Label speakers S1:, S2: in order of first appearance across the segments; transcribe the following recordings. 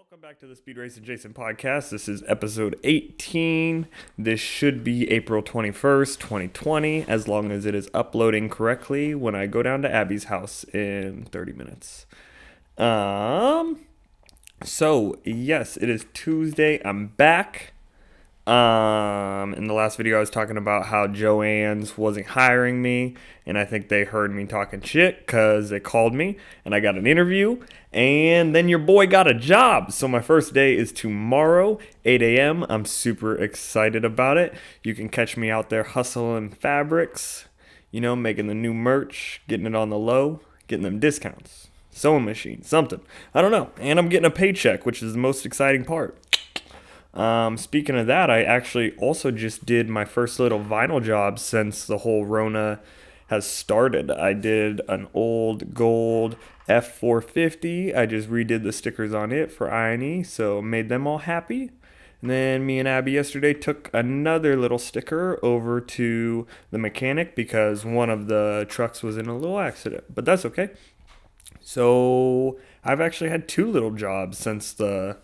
S1: Welcome back to the SpeedRacinJason Podcast. This is episode 18. This should be April 21st, 2020, as long as it is uploading correctly when I go down to Abby's house in 30 minutes. So, yes, it is Tuesday. I'm back. In the last video I was talking about how Joann's wasn't hiring me, and I think they heard me talking shit because they called me and I got an interview, and then your boy got a job. So my first day is tomorrow, 8 a.m. I'm super excited about it. You can catch me out there hustling fabrics, making the new merch, getting it on the low, getting them discounts, sewing machine, something. I don't know. And I'm getting a paycheck, which is the most exciting part. Speaking of that, I actually also just did my first little vinyl job since the whole Rona has started. I did an old gold F450. I just redid the stickers on it for I&E, so made them all happy. And then me and Abby yesterday took another little sticker over to the mechanic because one of the trucks was in a little accident, but that's okay. So I've actually had two little jobs since the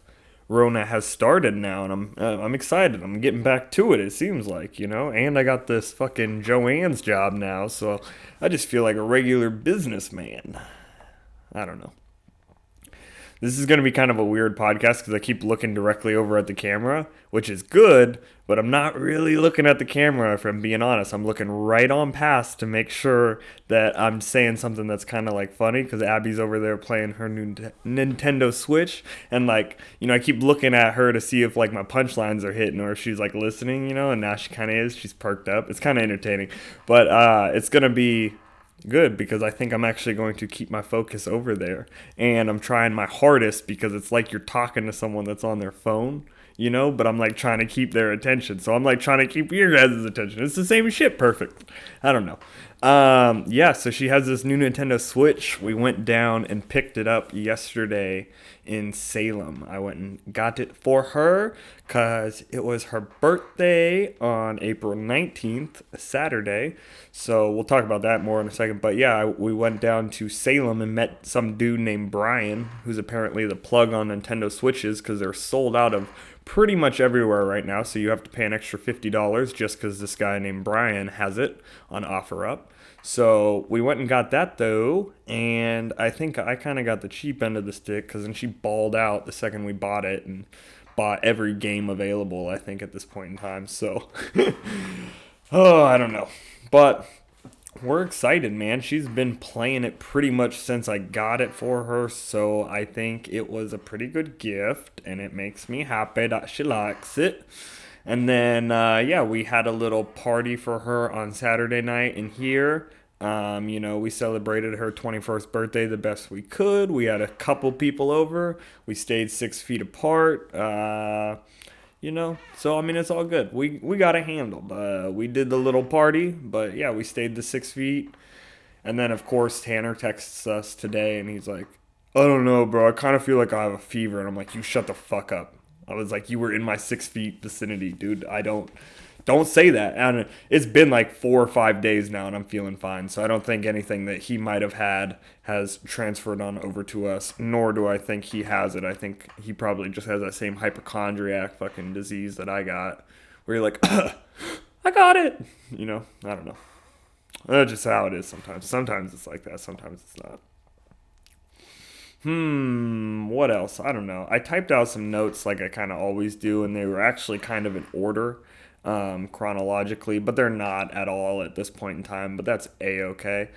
S1: Rona has started now, and I'm excited. I'm getting back to it, it seems like, and I got this fucking Joann's job now, so I just feel like a regular businessman. I don't know. This is going to be kind of a weird podcast because I keep looking directly over at the camera, which is good, but I'm not really looking at the camera, if I'm being honest. I'm looking right on past to make sure that I'm saying something that's kind of like funny, because Abby's over there playing her new Nintendo Switch, and I keep looking at her to see if my punchlines are hitting or if she's listening, and now she kind of is. She's perked up. It's kind of entertaining, but it's going to be good because I think I'm actually going to keep my focus over there, and I'm trying my hardest because it's like you're talking to someone that's on their phone, but I'm trying to keep their attention, so I'm trying to keep your guys' attention. It's the same shit. Perfect. I don't know. So she has this new Nintendo Switch. We went down and picked it up yesterday in Salem. I went and got it for her because it was her birthday on April 19th, Saturday. So we'll talk about that more in a second. But yeah, we went down to Salem and met some dude named Brian, who's apparently the plug on Nintendo Switches because they're sold out of pretty much everywhere right now. So you have to pay an extra $50 just because this guy named Brian has it on OfferUp. So we went and got that though, and I think I kind of got the cheap end of the stick because then she balled out the second we bought it and bought every game available, I think, at this point in time. So, I don't know. But we're excited, man. She's been playing it pretty much since I got it for her, so I think it was a pretty good gift, and it makes me happy that she likes it. And then, we had a little party for her on Saturday night in here. We celebrated her 21st birthday the best we could. We had a couple people over. We stayed 6 feet apart. So, it's all good. We got it handled. We did the little party, but yeah, we stayed the 6 feet. And then, of course, Tanner texts us today, and he's like, I don't know, bro. I kind of feel like I have a fever. And I'm like, you shut the fuck up. I was like, you were in my 6 feet vicinity, dude. Don't say that. And it's been 4 or 5 days now, and I'm feeling fine. So I don't think anything that he might have had has transferred on over to us, nor do I think he has it. I think he probably just has that same hypochondriac fucking disease that I got, where you're like, I got it. I don't know. That's just how it is sometimes. Sometimes it's like that. Sometimes it's not. What else? I don't know. I typed out some notes like I kind of always do, and they were actually kind of in order, chronologically, but they're not at all at this point in time, but that's A-okay.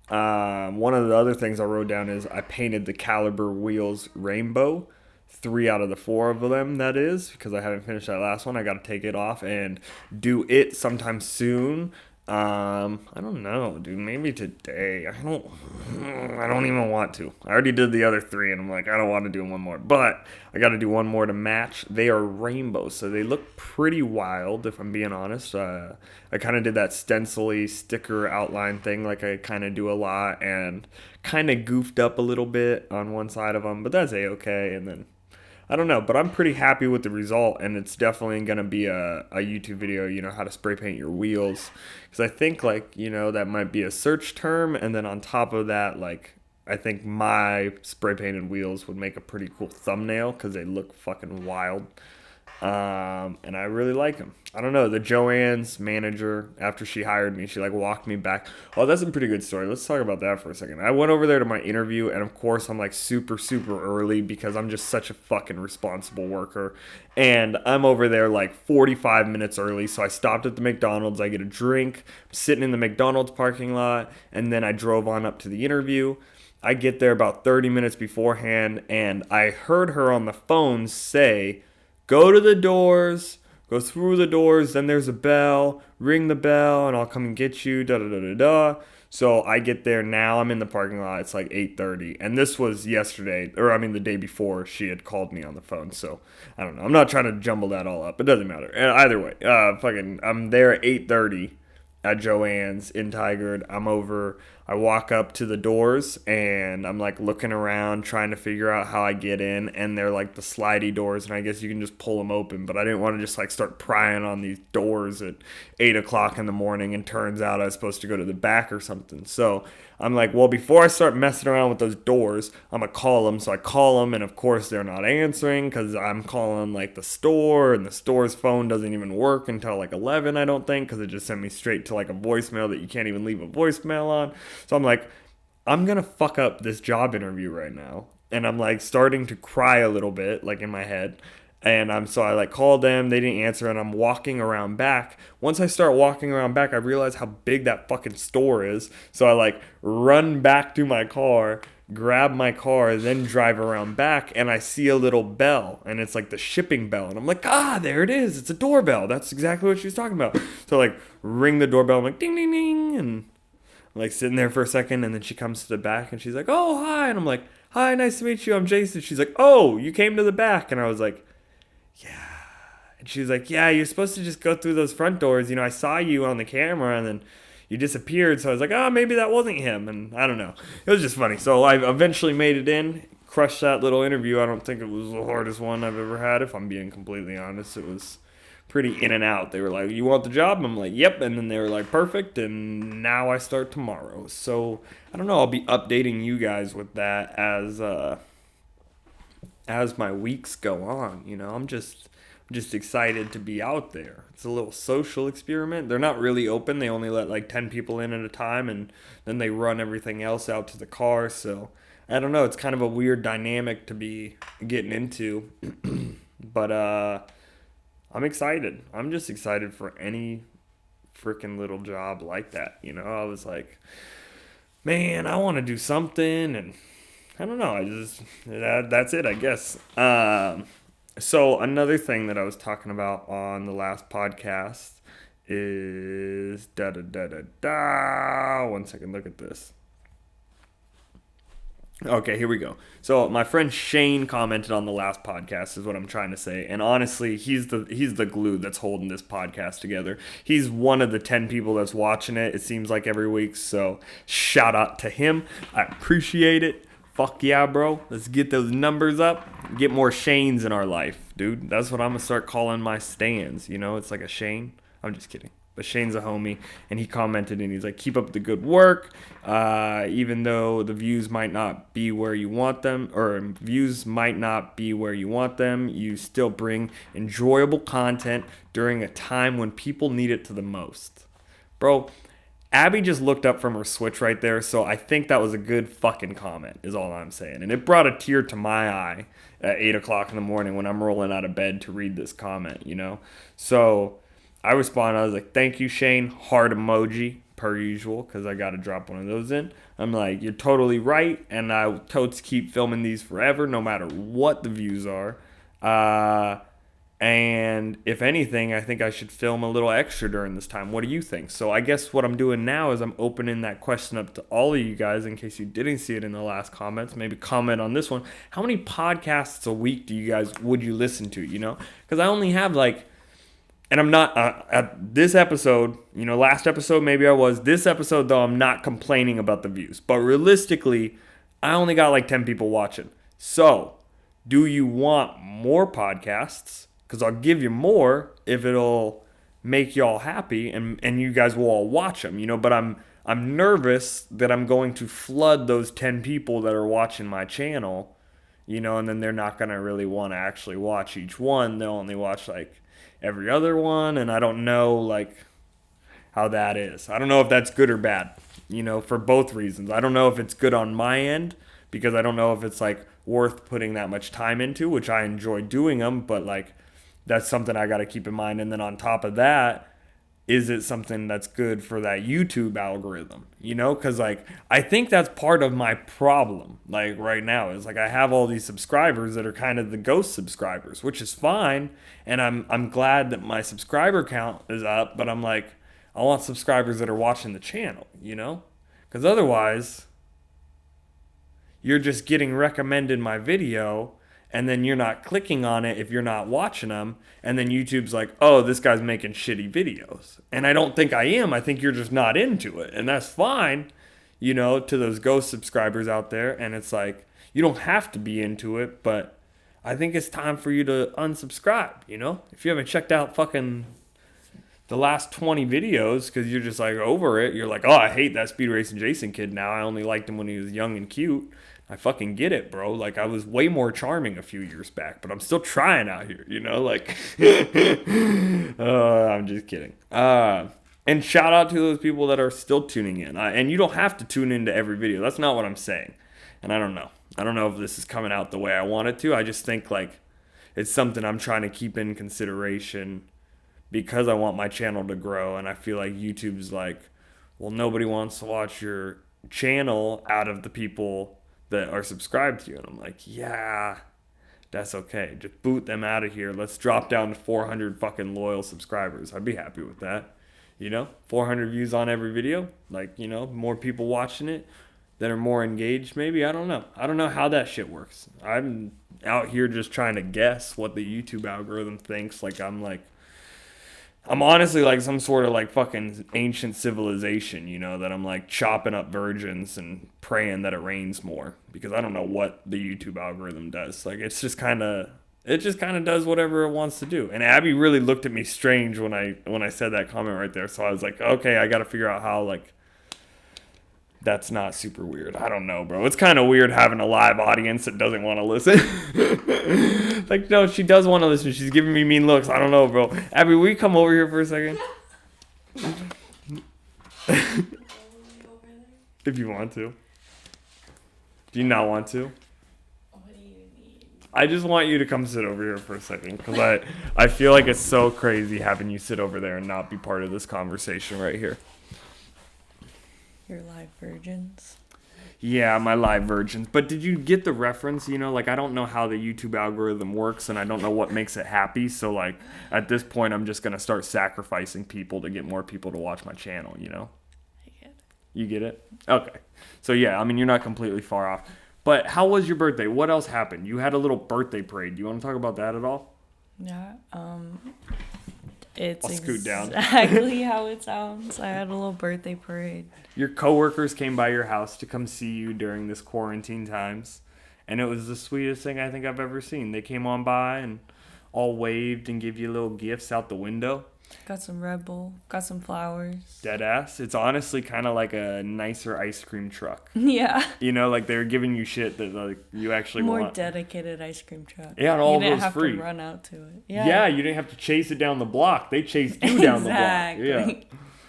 S1: One of the other things I wrote down is I painted the caliber wheels rainbow, 3 out of the 4 of them, that is, because I haven't finished that last one. I got to take it off and do it sometime soon. I don't know, dude. Maybe today. I don't even want to. I already did the other 3, and I'm like, I don't want to do one more. But I got to do one more to match. They are rainbow, so they look pretty wild, if I'm being honest. I kind of did that stencil-y sticker outline thing like I kind of do a lot, and kind of goofed up a little bit on one side of them, but that's A-okay. And then I don't know, but I'm pretty happy with the result, and it's definitely going to be a YouTube video, how to spray paint your wheels, because I think, that might be a search term, and then on top of that, I think my spray painted wheels would make a pretty cool thumbnail because they look fucking wild. And I really like them. I don't know. The Joann's manager, after she hired me, she like walked me back. Oh, that's a pretty good story. Let's talk about that for a second. I went over there to my interview, and of course I'm like super early because I'm just such a fucking responsible worker. And I'm over there like 45 minutes early. So I stopped at the McDonald's. I get a drink, I'm sitting in the McDonald's parking lot, and then I drove on up to the interview. I get there about 30 minutes beforehand, and I heard her on the phone say, "Go to the doors, go through the doors, then there's a bell, ring the bell, and I'll come and get you, da-da-da-da-da." So I get there now, I'm in the parking lot, it's like 8:30, and this was yesterday, the day before she had called me on the phone, so I don't know. I'm not trying to jumble that all up, it doesn't matter. Either way, I'm there at 8:30 at Joann's in Tigard. I walk up to the doors and I'm like looking around trying to figure out how I get in, and they're like the slidey doors, and I guess you can just pull them open, but I didn't want to just like start prying on these doors at 8 o'clock in the morning, and turns out I was supposed to go to the back or something. So I'm like, well, before I start messing around with those doors, I'm gonna call them. So I call them, and of course they're not answering because I'm calling like the store, and the store's phone doesn't even work until like 11, I don't think, because it just sent me straight to like a voicemail that you can't even leave a voicemail on. So I'm like, I'm going to fuck up this job interview right now. And I'm like starting to cry a little bit, like in my head. And so I like called them, they didn't answer, and I'm walking around back. Once I start walking around back, I realize how big that fucking store is. So I like run back to my car, grab my car, then drive around back, and I see a little bell, and it's like the shipping bell. And I'm like, there it is. It's a doorbell. That's exactly what she was talking about. So like ring the doorbell. I'm like, ding, ding, ding. And I'm like sitting there for a second, and then she comes to the back, and she's like, "Oh, hi." And I'm like, "Hi, nice to meet you. I'm Jason." She's like, "Oh, you came to the back." And I was like, "Yeah." And she's like, "Yeah, you're supposed to just go through those front doors. I saw you on the camera, and then you disappeared." So I was like, "Oh, maybe that wasn't him." And I don't know. It was just funny. So I eventually made it in, crushed that little interview. I don't think it was the hardest one I've ever had, if I'm being completely honest. It was pretty in and out. They were like, "You want the job?" I'm like, "Yep." And then they were like, "Perfect." And now I start tomorrow. So I don't know. I'll be updating you guys with that as my weeks go on. I'm just excited to be out there. It's a little social experiment. They're not really open. They only let like 10 people in at a time, and then they run everything else out to the car. So I don't know. It's kind of a weird dynamic to be getting into. But I'm excited. I'm just excited for any freaking little job like that. I was like, man, I want to do something, and I don't know. That's it, I guess. So another thing that I was talking about on the last podcast is One second, look at this. Okay, here we go. So my friend Shane commented on the last podcast, is what I'm trying to say. And honestly, he's the glue that's holding this podcast together. He's one of the 10 people that's watching it, it seems like, every week. So shout out to him. I appreciate it. Fuck yeah, bro. Let's get those numbers up. Get more Shanes in our life, dude. That's what I'm going to start calling my stands. It's like a Shane. I'm just kidding. But Shane's a homie, and he commented, and he's like, "Keep up the good work. Even though the views might not be where you want them, you still bring enjoyable content during a time when people need it to the most." Bro, Abby just looked up from her Switch right there, so I think that was a good fucking comment, is all I'm saying. And it brought a tear to my eye at 8 o'clock in the morning when I'm rolling out of bed to read this comment, So I responded, I was like, "Thank you, Shane." Heart emoji, per usual, because I got to drop one of those in. I'm like, "You're totally right, and I will totes keep filming these forever, no matter what the views are. And if anything, I think I should film a little extra during this time. What do you think?" So I guess what I'm doing now is I'm opening that question up to all of you guys in case you didn't see it in the last comments. Maybe comment on this one. How many podcasts a week would you listen to, Because I only have and I'm not, at this episode, last episode maybe I was. This episode, though, I'm not complaining about the views. But realistically, I only got like 10 people watching. So, do you want more podcasts? Because I'll give you more if it'll make y'all happy and you guys will all watch them, But I'm I'm nervous that I'm going to flood those 10 people that are watching my channel, you know, and then they're not going to really want to actually watch each one. They'll only watch like every other one, and I don't know like how that is. I don't know if that's good or bad, you know, for both reasons. I don't know if it's good on my end because I don't know if it's like worth putting that much time into, which I enjoy doing them, but like that's something I got to keep in mind. And then on top of that, is it something that's good for that YouTube algorithm, you know? Because like I think that's part of my problem like right now is like I have all these subscribers that are kind of the ghost subscribers, which is fine, and I'm glad that my subscriber count is up, but I'm like I want subscribers that are watching the channel, you know? Because otherwise you're just getting recommended my video and then you're not clicking on it if you're not watching them, and then YouTube's like, oh, this guy's making shitty videos. And I don't think I am. I think you're just not into it, and that's fine, you know, to those ghost subscribers out there. And it's like, you don't have to be into it, but I think it's time for you to unsubscribe, you know? If you haven't checked out fucking the last 20 videos because you're just like over it, you're like, oh, I hate that SpeedRacinJason kid now. I only liked him when he was young and cute. I fucking get it, bro. Like, I was way more charming a few years back, but I'm still trying out here, you know? Like, I'm just kidding. And shout out to those people that are still tuning in. And you don't have to tune into every video. That's not what I'm saying. And I don't know. I don't know if this is coming out the way I want it to. I just think, like, it's something I'm trying to keep in consideration because I want my channel to grow. And I feel like YouTube's like, well, nobody wants to watch your channel out of the people that are subscribed to you. And I'm like, yeah, that's okay. Just boot them out of here. Let's drop down to 400 fucking loyal subscribers. I'd be happy with that. You know, 400 views on every video. Like, you know, more people watching it that are more engaged maybe. I don't know. I don't know how that shit works. I'm out here just trying to guess what the YouTube algorithm thinks. Like, I'm honestly like some sort of like fucking ancient civilization, you know, that I'm like chopping up virgins and praying that it rains more because I don't know what the YouTube algorithm does. Like it just kind of does whatever it wants to do. And Abby really looked at me strange when I said that comment right there. So I was like, okay, I got to figure out how like that's not super weird. I don't know, bro. It's kind of weird having a live audience that doesn't want to listen. Like, no, she does want to listen. She's giving me mean looks. I don't know, bro. Abby, will you come over here for a second? If you want to. Do you not want to?
S2: What do you need?
S1: I just want you to come sit over here for a second because I feel like it's so crazy having you sit over there and not be part of this conversation right here.
S2: Your live virgins?
S1: Yeah, my live virgins. But did you get the reference? You know, like, I don't know how the YouTube algorithm works, and I don't know what makes it happy. So, like, at this point, I'm just going to start sacrificing people to get more people to watch my channel, you know?
S2: I get it.
S1: You get it? Okay. So, yeah, I mean, you're not completely far off. But how was your birthday? What else happened? You had a little birthday parade. Do you want to talk about that at all?
S2: Yeah, it's
S1: I'll scoot down.
S2: exactly how it sounds. I had a little birthday parade.
S1: Your coworkers came by your house to come see you during this quarantine times, and it was the sweetest thing I think I've ever seen. They came on by and all waved and gave you little gifts out the window.
S2: Got some Red Bull. Got some flowers.
S1: Dead ass. It's honestly kind of like a nicer ice cream truck.
S2: Yeah.
S1: You know, like they were giving you shit that like you actually
S2: More
S1: want.
S2: dedicated ice cream truck.
S1: Yeah, and all
S2: you
S1: of it
S2: didn't
S1: was
S2: have
S1: free.
S2: to run out to it.
S1: Yeah, you didn't have to chase it down the block. They chased you down the block. Yeah.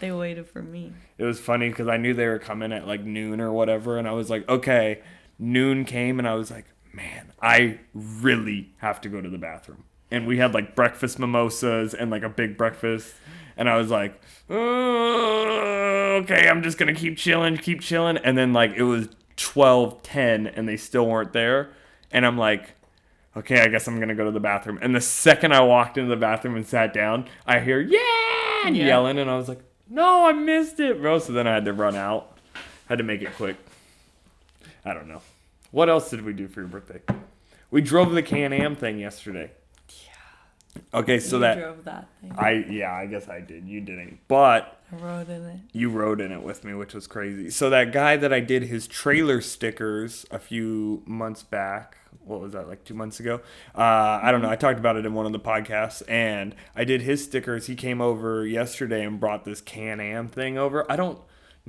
S2: They waited for me.
S1: It was funny because I knew they were coming at like noon or whatever, and I was like, okay. Noon came, and I was like, man, I really have to go to the bathroom. And we had like breakfast mimosas and like a big breakfast. And I was like, oh, okay, I'm just going to keep chilling. And then like it was 12:10 and they still weren't there. And I'm like, okay, I guess I'm going to go to the bathroom. And the second I walked into the bathroom and sat down, I hear, yeah, and yelling. And I was like, no, I missed it, bro. So then I had to run out. Had to make it quick. I don't know. What else did we do for your birthday? We drove the Can-Am thing yesterday. Okay, so
S2: you drove that thing.
S1: I guess I did. You didn't. But
S2: I rode in it.
S1: You rode in it with me, which was crazy. So that guy that I did his trailer stickers a few months back, what was that, like 2 months ago? I don't know. I talked about it in one of the podcasts, and I did his stickers. He came over yesterday and brought this Can-Am thing over. I don't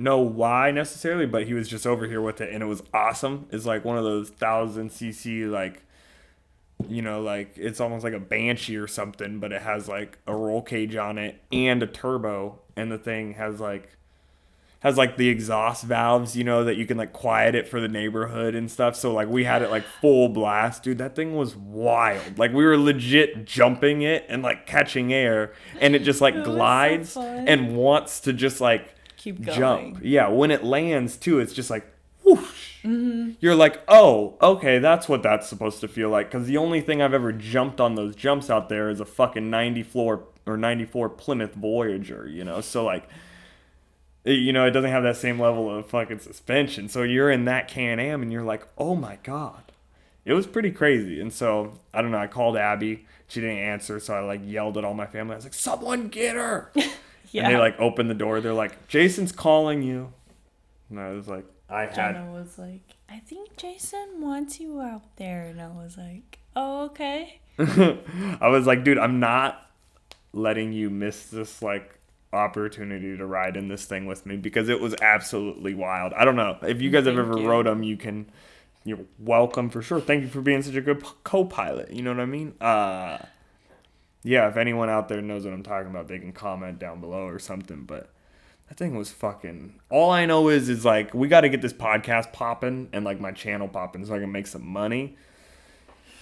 S1: know why necessarily, but he was just over here with it, and it was awesome. It's like one of those 1000cc, like, you know, like it's almost like a Banshee or something, but it has like a roll cage on it and a turbo, and the thing has like the exhaust valves, you know, that you can like quiet it for the neighborhood and stuff. So like we had it like full blast, dude. That thing was wild. Like we were legit jumping it and like catching air, and it just like glides and wants to just like
S2: keep going.
S1: Jump. Yeah, when it lands too, it's just like whoosh. Mm-hmm. You're like, oh, okay, that's what that's supposed to feel like. Because the only thing I've ever jumped on those jumps out there is a fucking 94 Plymouth Voyager, you know. So like, you know, it doesn't have that same level of fucking suspension. So you're in that Can-Am and you're like, oh my God. It was pretty crazy. And so, I don't know, I called Abby. She didn't answer, so I like yelled at all my family. I was like, someone get her. Yeah. And they like opened the door. They're like, Jason's calling you. And I was like,
S2: Jenna was like, I think Jason wants you out there. And I was like, oh, okay.
S1: I was like, dude, I'm not letting you miss this like opportunity to ride in this thing with me, because it was absolutely wild. I don't know if you guys have ever rode them. You're welcome for sure. Thank you for being such a good co-pilot. You know what I mean? Yeah, if anyone out there knows what I'm talking about, they can comment down below or something. But that thing was fucking... All I know is like, we got to get this podcast popping and like my channel popping so I can make some money.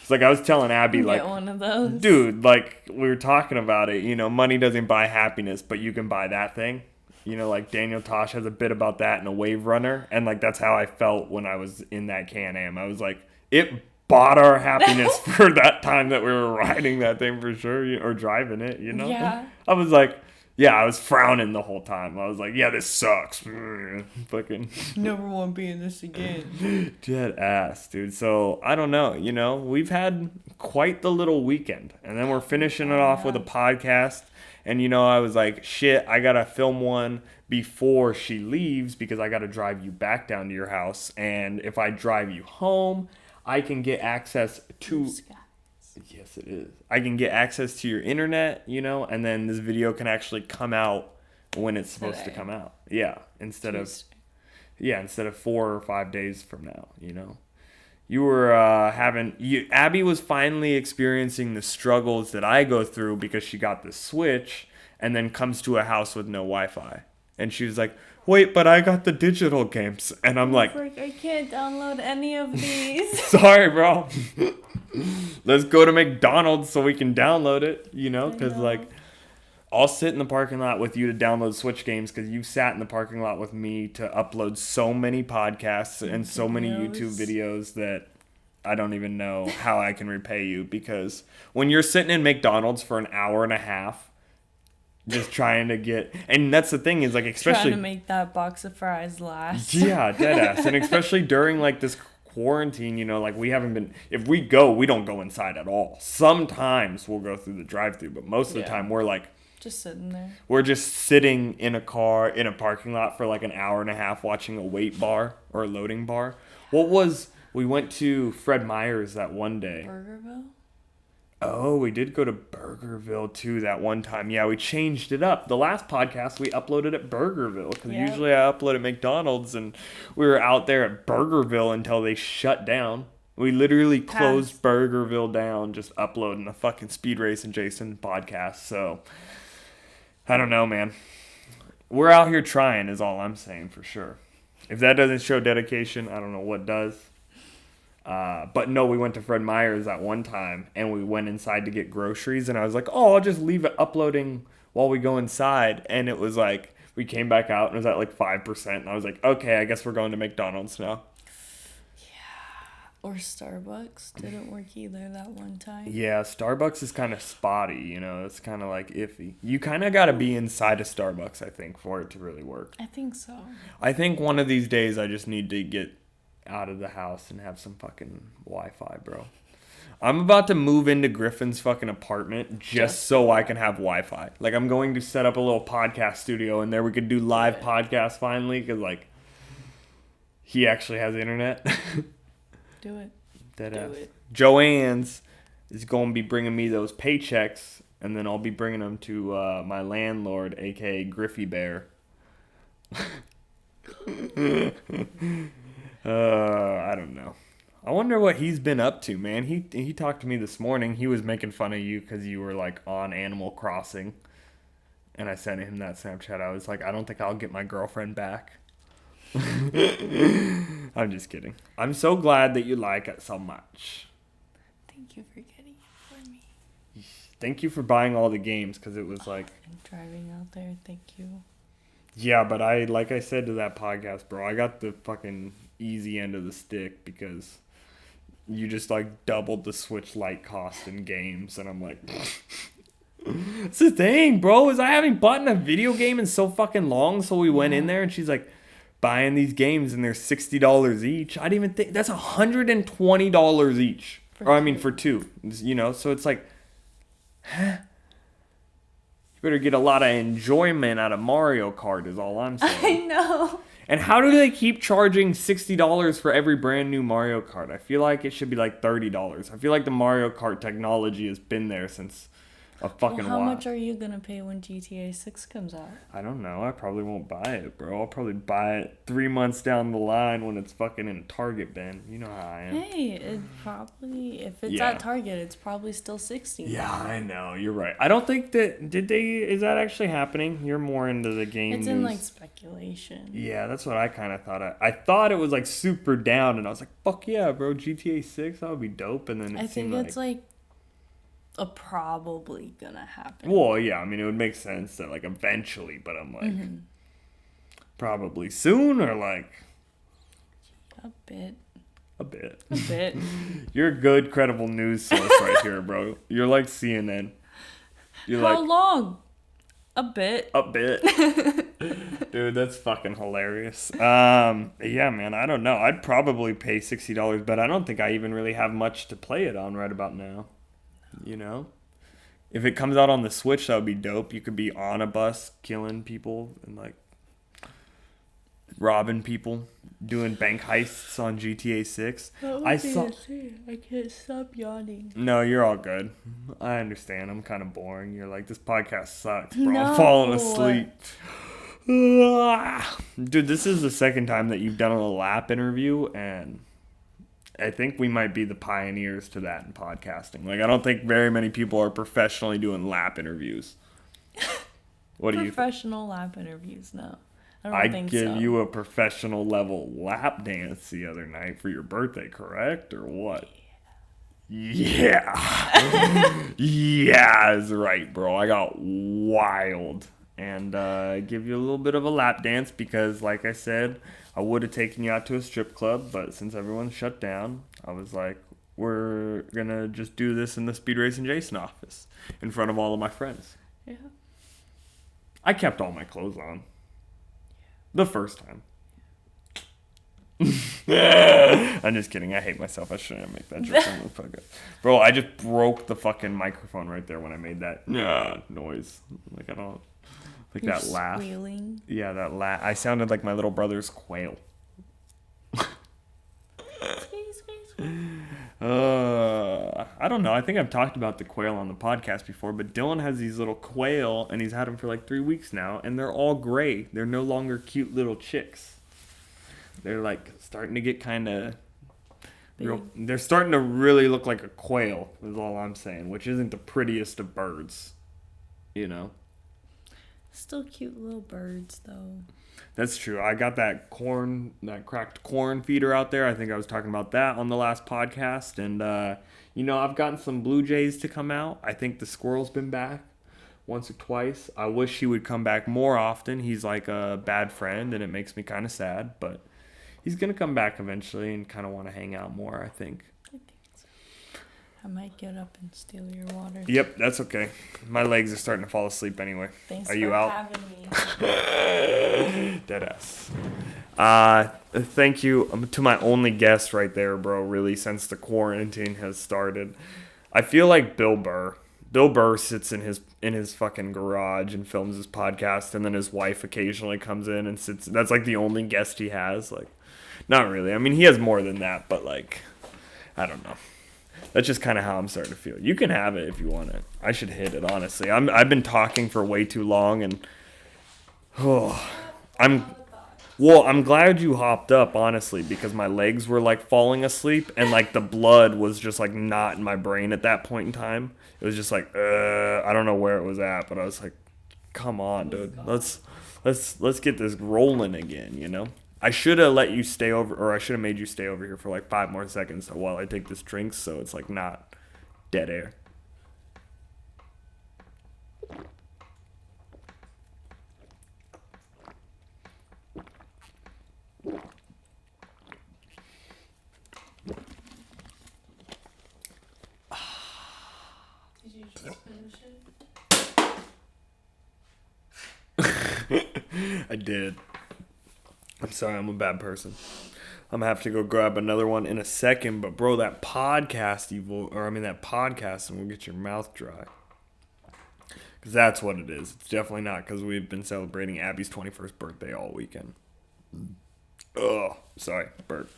S1: It's like I was telling Abby, like,
S2: one of those.
S1: Dude, like we were talking about it, you know, money doesn't buy happiness, but you can buy that thing. You know, like Daniel Tosh has a bit about that in a Wave Runner. And like, that's how I felt when I was in that Can-Am. I was like, it bought our happiness for that time that we were riding that thing for sure, or driving it, you know?
S2: Yeah.
S1: I was like, yeah, I was frowning the whole time. I was like, yeah, this sucks. Fucking.
S2: Never want to be in this again.
S1: Dead ass, dude. So, I don't know. You know, we've had quite the little weekend. And then we're finishing it off with a podcast. And, you know, I was like, shit, I got to film one before she leaves because I got to drive you back down to your house. And if I drive you home, I can get access to... Yes, it is. I can get access to your internet, you know, and then this video can actually come out when it's supposed to come out. Yeah, instead of 4 or 5 days from now, you know. You were Abby was finally experiencing the struggles that I go through because she got the Switch and then comes to a house with no Wi-Fi. And she was like, wait, but I got the digital games. And I'm like,
S2: I can't download any of these.
S1: Sorry, bro. Let's go to McDonald's so we can download it, you know? Because, like, I'll sit in the parking lot with you to download Switch games because you sat in the parking lot with me to upload so many podcasts and so many YouTube videos that I don't even know how I can repay you. Because when you're sitting in McDonald's for an hour and a half, just trying to get... And that's the thing is, like, especially...
S2: Trying to make that box of fries last.
S1: Yeah, deadass. And especially during, like, this quarantine, you know, like, we haven't been... If we go, we don't go inside at all. Sometimes we'll go through the drive-thru, but most of the time we're, like...
S2: Just sitting there.
S1: We're just sitting in a car, in a parking lot for, like, an hour and a half watching a weight bar or a loading bar. We went to Fred Meyer's that one day.
S2: Burgerville?
S1: Oh, we did go to Burgerville, too, that one time. Yeah, we changed it up. The last podcast, we uploaded at Burgerville. Because usually I upload at McDonald's, and we were out there at Burgerville until they shut down. We literally closed Burgerville down just uploading the fucking SpeedRacinJason Podcast. So, I don't know, man. We're out here trying is all I'm saying for sure. If that doesn't show dedication, I don't know what does. But no, we went to Fred Meyer's that one time, and we went inside to get groceries, and I was like, oh, I'll just leave it uploading while we go inside, and it was like, we came back out, and it was at like 5%, and I was like, okay, I guess we're going to McDonald's now.
S2: Yeah, or Starbucks didn't work either that one time.
S1: Yeah, Starbucks is kind of spotty, you know, it's kind of like iffy. You kind of got to be inside of Starbucks, I think, for it to really work.
S2: I think so.
S1: I think one of these days I just need to get out of the house and have some fucking Wi-Fi, bro. I'm about to move into Griffin's fucking apartment just so I can have Wi-Fi. Like, I'm going to set up a little podcast studio in there. We could do live podcasts finally because, like, he actually has internet.
S2: Do it.
S1: Deadass. Joann's is going to be bringing me those paychecks, and then I'll be bringing them to my landlord, a.k.a. Griffy Bear. I don't know. I wonder what he's been up to, man. He talked to me this morning. He was making fun of you because you were like on Animal Crossing. And I sent him that Snapchat. I was like, I don't think I'll get my girlfriend back. I'm just kidding. I'm so glad that you like it so much.
S2: Thank you for getting it for me.
S1: Thank you for buying all the games because it was like...
S2: And driving out there, thank you.
S1: Yeah, but like I said to that podcast, bro, I got the fucking easy end of the stick because you just like doubled the Switch Lite cost in games. And I'm like... It's the thing, bro, is I haven't bought a video game in so fucking long. So we went in there and she's like... buying these games and they're $60 each. I didn't even think that's $120 each. For two. You know, so it's like, you better get a lot of enjoyment out of Mario Kart is all I'm saying.
S2: I know.
S1: And how do they keep charging $60 for every brand new Mario Kart? I feel like it should be like $30. I feel like the Mario Kart technology has been there since a fucking
S2: How
S1: while.
S2: much are you gonna pay when GTA 6 comes out?
S1: I don't know. I probably won't buy it, bro. I'll probably buy it 3 months down the line when it's fucking in Target bin. You know how I am.
S2: Hey, it probably, if it's at Target, it's probably still 60.
S1: Yeah, I know. You're right. I don't think that... Is that actually happening? You're more into the game
S2: It's
S1: news.
S2: in, like, speculation.
S1: Yeah, that's what I kind of thought. I thought it was, like, super down, and I was like, fuck yeah, bro. GTA 6, that would be dope. And then
S2: I think it's, like a probably gonna happen.
S1: Well, yeah, I mean, it would make sense that, like, eventually, but I'm like, probably soon or, like...
S2: A bit.
S1: A bit.
S2: A bit.
S1: You're a good, credible news source right here, bro. You're like CNN. You're
S2: How long? A bit.
S1: A bit. Dude, that's fucking hilarious. Yeah, man, I don't know. I'd probably pay $60, but I don't think I even really have much to play it on right about now. You know? If it comes out on the Switch, that would be dope. You could be on a bus killing people and, like, robbing people, doing bank heists on GTA 6. I
S2: can't stop yawning.
S1: No, you're all good. I understand. I'm kind of boring. You're like, this podcast sucks, bro.
S2: No.
S1: I'm falling asleep. Dude, this is the second time that you've done a lap interview, and I think we might be the pioneers to that in podcasting. Like, I don't think very many people are professionally doing lap interviews. What do you think?
S2: Professional lap interviews, no. I think
S1: gave
S2: so.
S1: you a professional level lap dance the other night for your birthday, correct? Or what? Yeah. Yeah, is right, bro. I got wild. And give you a little bit of a lap dance because, like I said, I would have taken you out to a strip club, but since everyone's shut down, I was like, we're going to just do this in the SpeedRacinJason office in front of all of my friends.
S2: Yeah.
S1: I kept all my clothes on. The first time. I'm just kidding. I hate myself. I shouldn't make that joke on the podcast. Bro, I just broke the fucking microphone right there when I made that noise. Like, I don't... Like
S2: You're
S1: that laugh.
S2: Squealing.
S1: Yeah, that laugh. I sounded like my little brother's quail. I don't know. I think I've talked about the quail on the podcast before, but Dylan has these little quail, and he's had them for like 3 weeks now, and they're all gray. They're no longer cute little chicks. They're like starting to get kind of... They're starting to really look like a quail, is all I'm saying, which isn't the prettiest of birds, you know?
S2: Still cute little birds, though.
S1: That's true. I got that cracked corn feeder out there. I think I was talking about that on the last podcast. And, I've gotten some blue jays to come out. I think the squirrel's been back once or twice. I wish he would come back more often. He's like a bad friend, and it makes me kind of sad. But he's going to come back eventually and kind of want to hang out more, I think.
S2: I think so. I might get up and steal your water.
S1: Yep, that's okay. My legs are starting to fall asleep anyway.
S2: Thanks
S1: are you
S2: for
S1: out?
S2: having me.
S1: Deadass. Thank you to my only guest right there, bro, really, since the quarantine has started. I feel like Bill Burr. Bill Burr sits in his fucking garage and films his podcast, and then his wife occasionally comes in and sits. That's like the only guest he has. Like, not really. I mean, he has more than that, but like, I don't know. That's just kind of how I'm starting to feel. You can have it if you want it. I should hit it, honestly. I've been talking for way too long, and Well, I'm glad you hopped up, honestly, because my legs were like falling asleep and like the blood was just like not in my brain at that point in time. It was just like, I don't know where it was at, but I was like, come on, dude. Let's get this rolling again, you know? I should have let you stay over, or I should have made you stay over here for like 5 more seconds while I take this drink, so it's like not dead air.
S2: Did you just finish it?
S1: I did. I'm sorry, I'm a bad person. I'm gonna have to go grab another one in a second, but bro, that podcast that podcast and will get your mouth dry. Because that's what it is. It's definitely not because we've been celebrating Abby's 21st birthday all weekend. Oh, sorry, burp.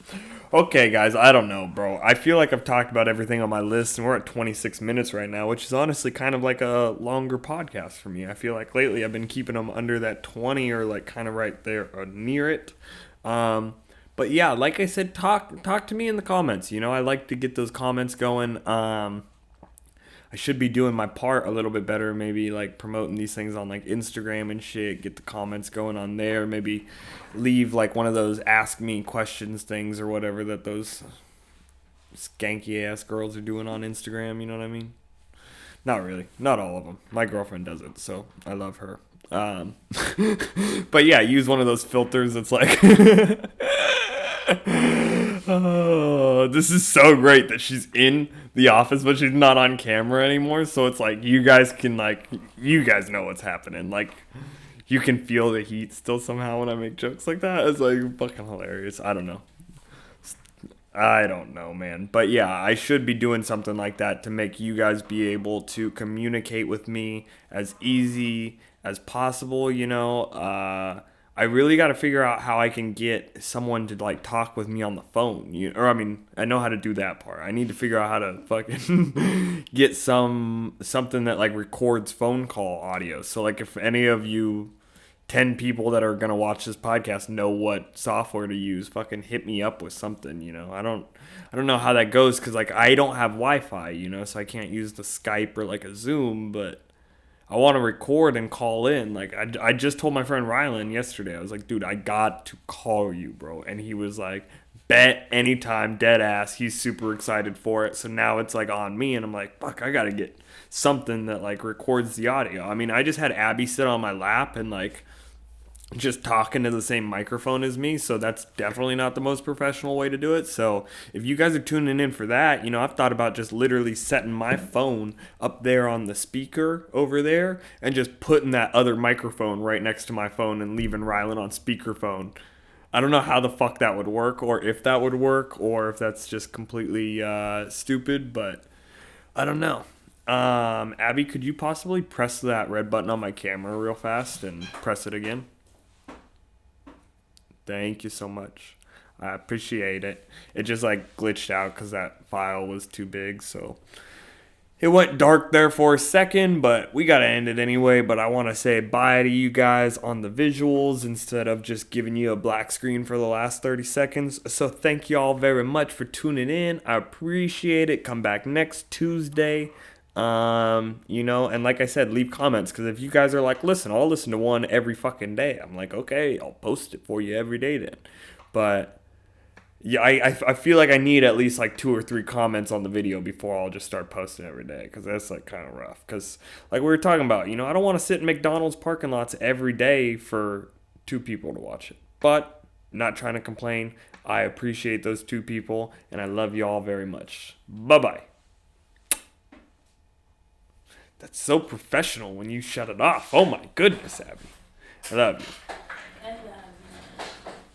S1: Okay, guys, I don't know, bro. I feel like I've talked about everything on my list, and we're at 26 minutes right now, which is honestly kind of like a longer podcast for me. I feel like lately I've been keeping them under that 20 or like kind of right there or near it. But yeah, like I said, talk to me in the comments. You know, I like to get those comments going. I should be doing my part a little bit better, maybe like promoting these things on like Instagram and shit, get the comments going on there, maybe leave like one of those ask me questions things or whatever that those skanky ass girls are doing on Instagram, you know what I mean? Not really, not all of them. My girlfriend does it, so I love her. But yeah, use one of those filters that's like oh, this is so great that she's in the office, but she's not on camera anymore. So it's like you guys know what's happening. Like you can feel the heat still somehow when I make jokes like that. It's like fucking hilarious. I don't know, man. But yeah, I should be doing something like that to make you guys be able to communicate with me as easy as possible, you know. I really got to figure out how I can get someone to like talk with me on the phone. I know how to do that part. I need to figure out how to fucking get something that like records phone call audio. So like if any of you 10 people that are going to watch this podcast know what software to use, fucking hit me up with something, you know. I don't know how that goes cuz like I don't have Wi-Fi, you know, so I can't use the Skype or like a Zoom, but I want to record and call in. Like, I just told my friend Rylan yesterday. I was like, dude, I got to call you, bro. And he was like, bet anytime, dead ass. He's super excited for it. So now it's like on me. And I'm like, fuck, I got to get something that like records the audio. I mean, I just had Abby sit on my lap and like just talking to the same microphone as me, so that's definitely not the most professional way to do it. So if you guys are tuning in for that, you know, I've thought about just literally setting my phone up there on the speaker over there and just putting that other microphone right next to my phone and leaving Rylan on speakerphone. I don't know how the fuck that would work, or if that would work, or if that's just completely stupid, but I don't know. Abby, could you possibly press that red button on my camera real fast and press it again? Thank you so much. I appreciate it. It just like glitched out because that file was too big. So it went dark there for a second, but we got to end it anyway. But I want to say bye to you guys on the visuals instead of just giving you a black screen for the last 30 seconds. So thank you all very much for tuning in. I appreciate it. Come back next Tuesday. You know, and like I said, leave comments, because if you guys are like, listen, I'll listen to one every fucking day, I'm like, okay, I'll post it for you every day then. But yeah, I feel like I need at least like 2 or 3 comments on the video before I'll just start posting every day, because that's like kind of rough. Because like we were talking about, you know, I don't want to sit in McDonald's parking lots every day for 2 people to watch it. But not trying to complain. I appreciate those 2 people, and I love you all very much. Bye-bye. That's so professional when you shut it off. Oh my goodness, Abby. I love you.